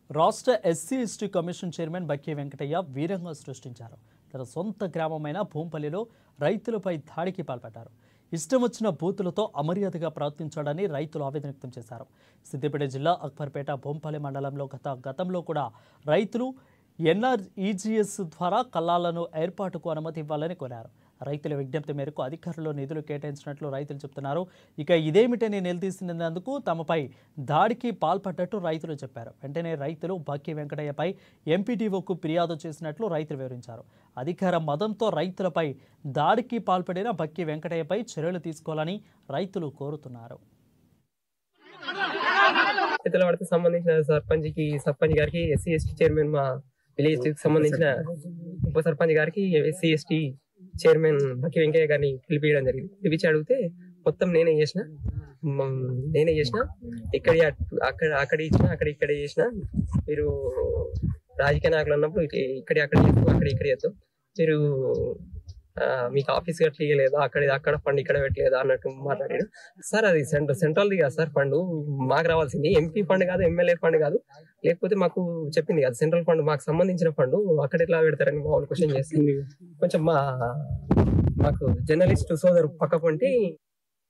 రాష్ట్ర SC ST commission chairman Bakki Venkataiah వీరంగా సృష్టించారు. తన సొంత గ్రామమైన భూంపల్లిలో రైతులపై దాడికి పాల్పడ్డారు. ఇష్టం వచ్చిన బూతులతో అమర్యాదగా ప్రవర్తించాడని రైతులు ఆవేదన వ్యక్తం చేశారు. సిద్దిపేట జిల్లా అక్బర్పేట భూంపల్లి మండలంలో గతంలో కూడా రైతులు ఎన్ఆర్ఈజీఎస్ ద్వారా కల్లాలను ఏర్పాటుకు అనుమతి ఇవ్వాలని కోరారు. రైతుల విజ్ఞప్తి మేరకు అధికారులు నిధులు కేటాయించినట్లు రైతులు చెబుతున్నారు. ఇక ఇదేమిటని నిలదీసినందుకు తమపై దాడికి పాల్పడ్డట్టు రైతులు చెప్పారు. వెంటనే రైతులు బక్కి వెంకటయ్యపై ఎంపీడీఓకు ఫిర్యాదు చేసినట్లు రైతులు వివరించారు. అధికార మదంతో రైతులపై దాడికి పాల్పడిన బక్కి వెంకటయ్యపై చర్యలు తీసుకోవాలని రైతులు కోరుతున్నారు. సంబంధించిన సర్పంచ్ గారికి ఎస్సీ ఎస్టీ చైర్మన్ మా విలేజ్ సంబంధించిన ఉప సర్పంచ్ గారికి ఎస్సీ ఎస్టీ చైర్మన్ బక్కి వెంకయ్య గారిని పిలిపించడం జరిగింది. పిలిపించి అడిగితే మొత్తం నేనే చేసిన అక్కడ ఇచ్చిన ఇక్కడ చేసిన, మీరు రాజకీయ నాయకులు అన్నప్పుడు అక్కడ చేస్తాం, మీరు మీకు ఆఫీస్ అట్లా ఇవ్వలేదా, అక్కడ ఫండ్ ఇక్కడ పెట్టలేదా అన్నట్టు మాట్లాడాడు. సార్ అది సెంట్రల్ది కాదు సార్, ఫండ్ మాకు రావాల్సింది ఎంపీ ఫండ్ కాదు, ఎమ్మెల్యే ఫండ్ కాదు, లేకపోతే మాకు చెప్పింది కాదు సెంట్రల్ ఫండ్ మాకు సంబంధించిన ఫండ్ అక్కడ ఎట్లా పెడతారని మామూలు క్వశ్చన్ చేసి కొంచెం మాకు జర్నలిస్ట్ సోదరు పక్క పొంటి